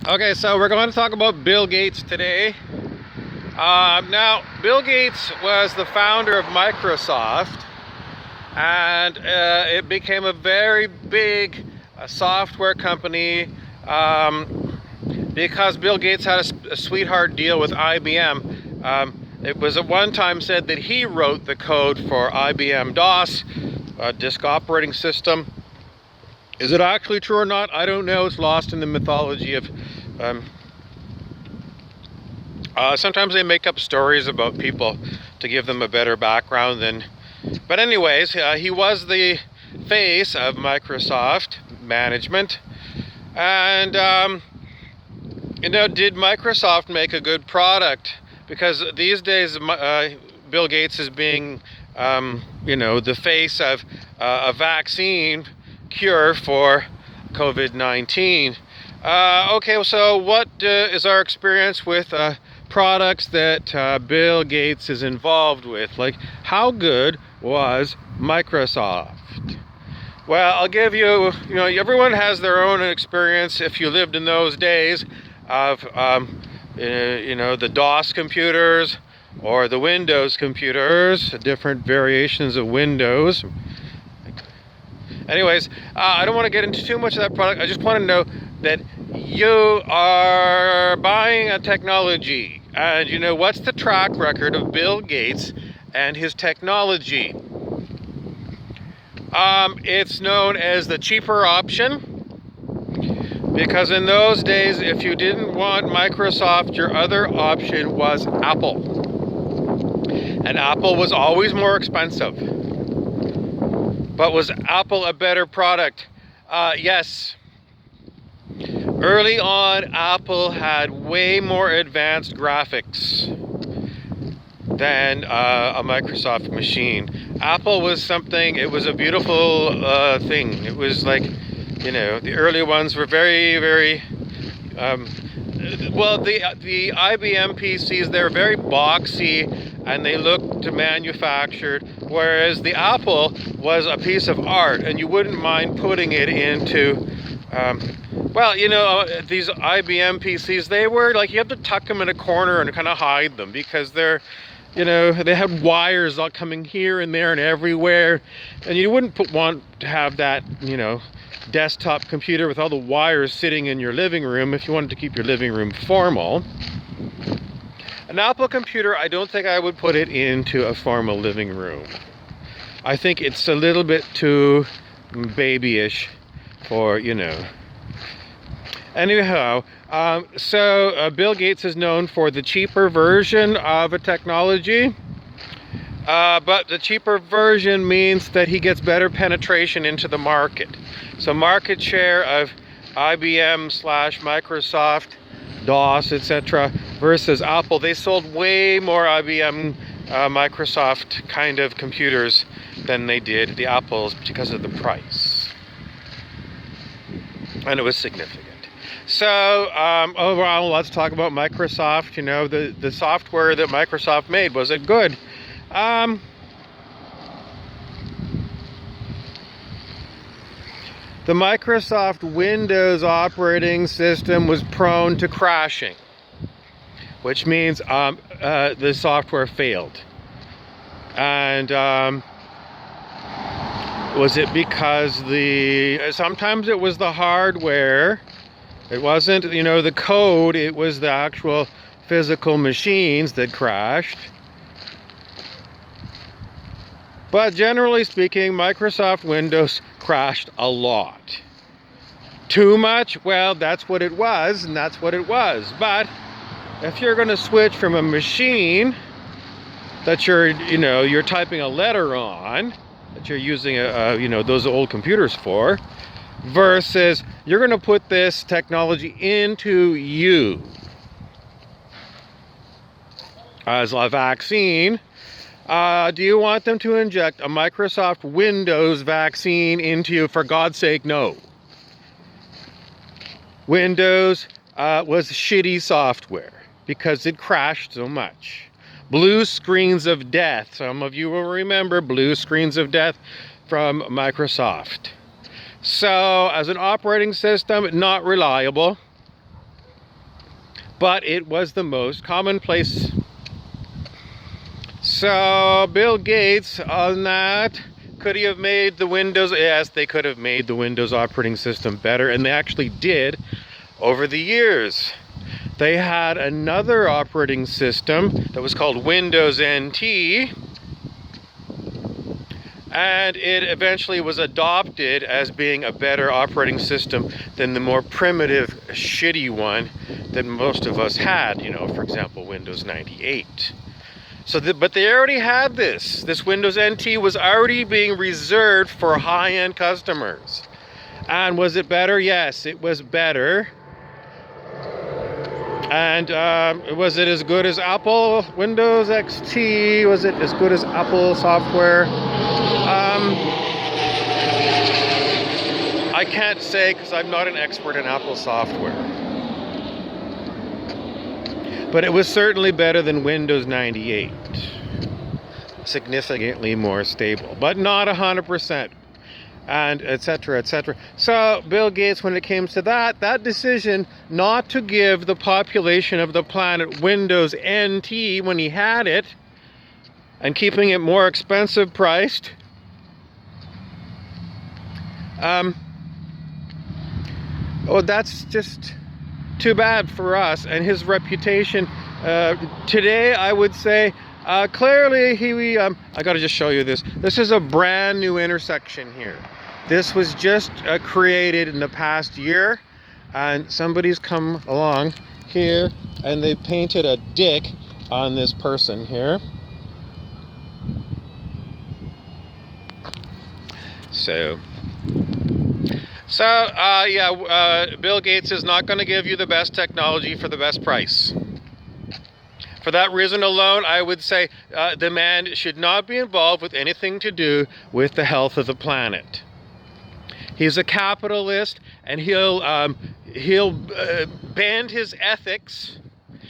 Okay, so we're going to talk about Bill Gates today. Now, Bill Gates was the founder of Microsoft, and it became a very big software company because Bill Gates had a sweetheart deal with IBM. It was at one time said that he wrote the code for IBM DOS, disk operating system. Is it actually true or not? I don't know. It's lost in the mythology of... sometimes they make up stories about people to give them a better background than... But anyways, he was the face of Microsoft management. And, did Microsoft make a good product? Because these days, Bill Gates is being, the face of a vaccine cure for COVID-19. Okay, so what is our experience with products that Bill Gates is involved with? Like, how good was Microsoft? Well, I'll give you, everyone has their own experience if you lived in those days of, the DOS computers or the Windows computers, different variations of Windows. Anyways, I don't want to get into too much of that product. I just want to know that you are buying a technology, and what's the track record of Bill Gates and his technology? It's known as the cheaper option, because in those days, if you didn't want Microsoft, your other option was Apple. And Apple was always more expensive. But was Apple a better product? Yes. Early on, Apple had way more advanced graphics than a Microsoft machine. Apple was something, it was a beautiful thing. It was like, the early ones were very, very, the IBM PCs, they're very boxy and they looked manufactured, whereas the Apple was a piece of art, and you wouldn't mind putting it into, these IBM PCs, they were like, you have to tuck them in a corner and kind of hide them, because they're, they had wires all coming here and there and everywhere, and you wouldn't want to have that, desktop computer with all the wires sitting in your living room if you wanted to keep your living room formal. An Apple computer, I don't think I would put it into a formal living room. I think it's a little bit too babyish for, Anyhow, Bill Gates is known for the cheaper version of a technology. But the cheaper version means that he gets better penetration into the market. So market share of IBM / Microsoft, DOS, etc. versus Apple, they sold way more IBM, Microsoft kind of computers than they did the Apples because of the price. And it was significant. So overall, let's talk about Microsoft. The software that Microsoft made, was it good? The Microsoft Windows operating system was prone to crashing, which means the software failed. And was it because sometimes it was the hardware, it wasn't, the code, it was the actual physical machines that crashed. But generally speaking, Microsoft Windows crashed a lot. Too much? Well, that's what it was, and that's what it was. But if you're going to switch from a machine that you're typing a letter on, that you're using those old computers for, versus you're going to put this technology into you as a vaccine. Do you want them to inject a Microsoft Windows vaccine into you? For God's sake, no. Windows was shitty software because it crashed so much. Blue screens of death. Some of you will remember blue screens of death from Microsoft. So, as an operating system, not reliable. but it was the most commonplace. So Bill Gates on that, could he have made the Windows? Yes, they could have made the Windows operating system better, and they actually did over the years. They had another operating system that was called Windows NT, and it eventually was adopted as being a better operating system than the more primitive, shitty one that most of us had, you know, for example, Windows 98. But they already had this. This Windows NT was already being reserved for high-end customers. And was it better? Yes, it was better. And was it as good as Apple Windows XT? Was it as good as Apple software? I can't say because I'm not an expert in Apple software. But it was certainly better than Windows 98. Significantly more stable, but not 100%. And etc., etc. So Bill Gates, when it came to that decision not to give the population of the planet Windows NT when he had it, and keeping it more expensive priced, that's just too bad for us and his reputation. Today, I would say, clearly, I gotta just show you this. This is a brand new intersection here. This was just created in the past year, and somebody's come along here and they painted a dick on this person here. Bill Gates is not going to give you the best technology for the best price. For that reason alone, I would say the man should not be involved with anything to do with the health of the planet. He's a capitalist, and he'll bend his ethics.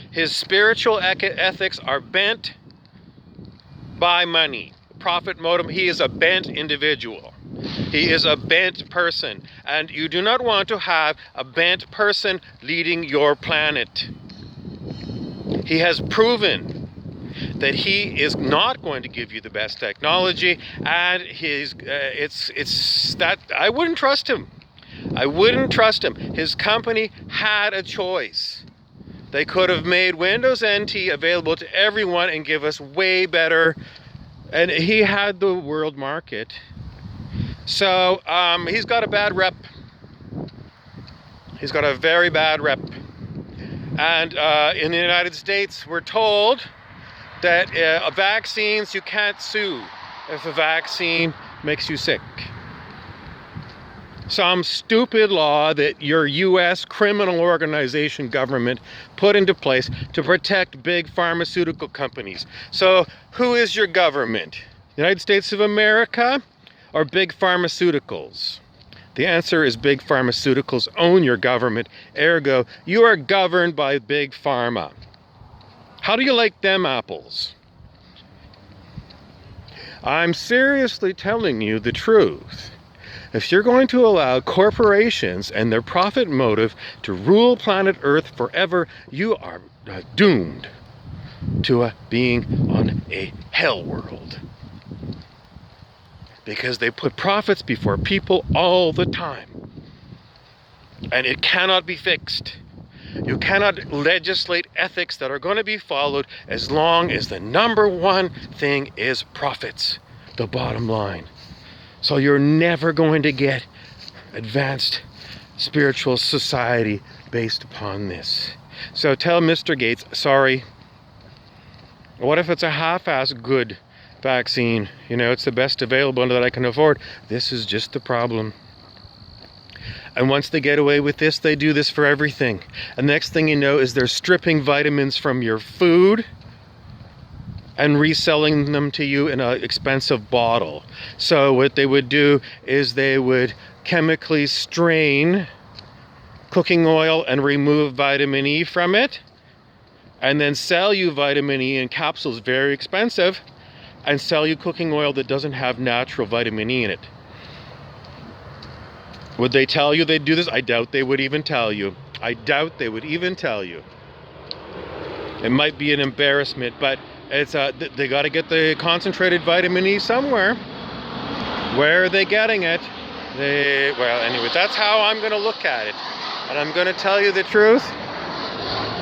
His spiritual ethics are bent by money, profit motive. He is a bent individual. He is a bent person, and you do not want to have a bent person leading your planet. He has proven that he is not going to give you the best technology, and I wouldn't trust him. I wouldn't trust him. His company had a choice. They could have made Windows NT available to everyone and give us way better, and he had the world market. So he's got a bad rep. He's got a very bad rep. And in the United States, we're told that vaccines, you can't sue if a vaccine makes you sick. Some stupid law that your U.S. criminal organization government put into place to protect big pharmaceutical companies. So who is your government? United States of America or big pharmaceuticals? The answer is big pharmaceuticals own your government. Ergo, you are governed by big pharma. How do you like them apples? I'm seriously telling you the truth. If you're going to allow corporations and their profit motive to rule planet Earth forever, you are doomed to being on a hell world. Because they put profits before people all the time. And it cannot be fixed. You cannot legislate ethics that are going to be followed as long as the number one thing is profits, the bottom line. So you're never going to get advanced spiritual society based upon this. So tell Mr. Gates, sorry. What if it's a half-ass good vaccine? You know, it's the best available that I can afford. This is just the problem. And once they get away with this, they do this for everything. And next thing you know is they're stripping vitamins from your food and reselling them to you in an expensive bottle. So what they would do is they would chemically strain cooking oil and remove vitamin E from it, and then sell you vitamin E in capsules, very expensive, and sell you cooking oil that doesn't have natural vitamin E in it. Would they tell you they'd do this? I doubt they would even tell you. I doubt they would even tell you. It might be an embarrassment, but it's they got to get the concentrated vitamin E somewhere. Where are they getting it? Well, anyway, that's how I'm going to look at it. And I'm going to tell you the truth.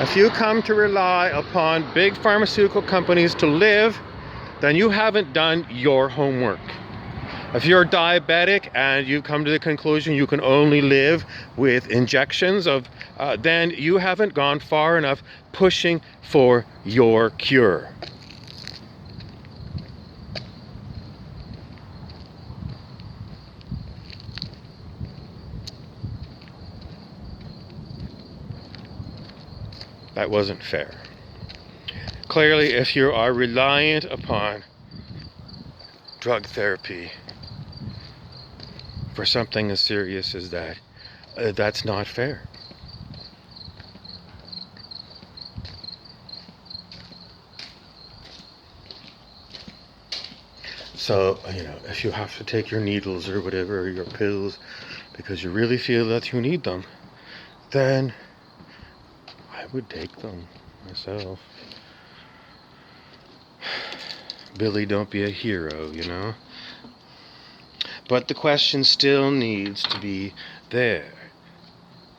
If you come to rely upon big pharmaceutical companies to live, then you haven't done your homework. If you're diabetic and you come to the conclusion you can only live with injections then you haven't gone far enough pushing for your cure. That wasn't fair. Clearly, if you are reliant upon drug therapy for something as serious as that, that's not fair. So, if you have to take your needles or whatever, or your pills, because you really feel that you need them, then I would take them myself. Billy, don't be a hero, But the question still needs to be there.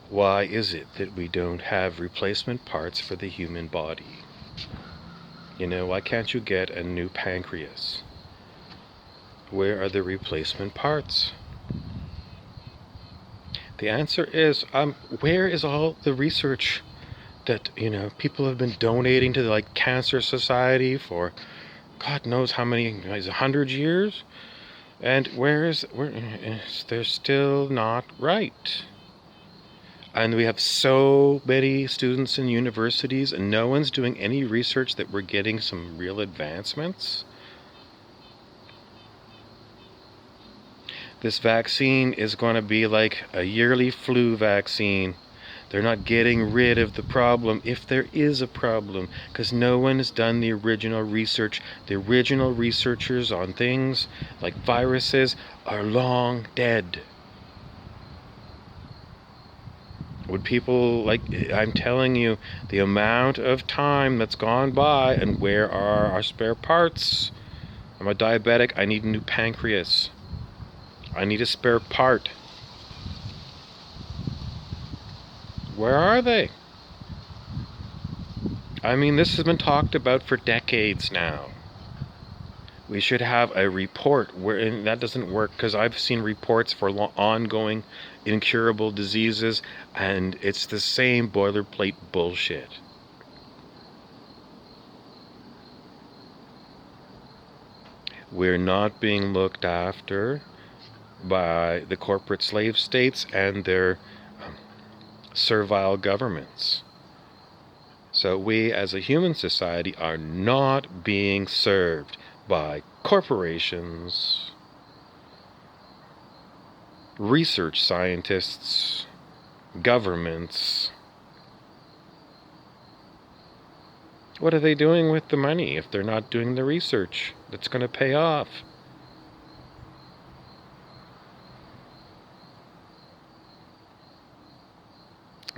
Why is it that we don't have replacement parts for the human body? Why can't you get a new pancreas? Where are the replacement parts? The answer is, where is all the research that, people have been donating to the Cancer Society for God knows how many, 100 years? And they're still not right. And we have so many students in universities and no one's doing any research that we're getting some real advancements. This vaccine is going to be like a yearly flu vaccine. They're not getting rid of the problem, if there is a problem, because no one has done the original research. The original researchers on things like viruses are long dead. Would people, I'm telling you, the amount of time that's gone by, and where are our spare parts? I'm a diabetic, I need a new pancreas. I need a spare part. Where are they? This has been talked about for decades now. We should have a report and that doesn't work, because I've seen reports for ongoing incurable diseases, and it's the same boilerplate bullshit. We're not being looked after by the corporate slave states and their servile governments. So we as a human society are not being served by corporations, research scientists, governments. What are they doing with the money if they're not doing the research that's going to pay off?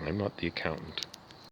I'm not the accountant.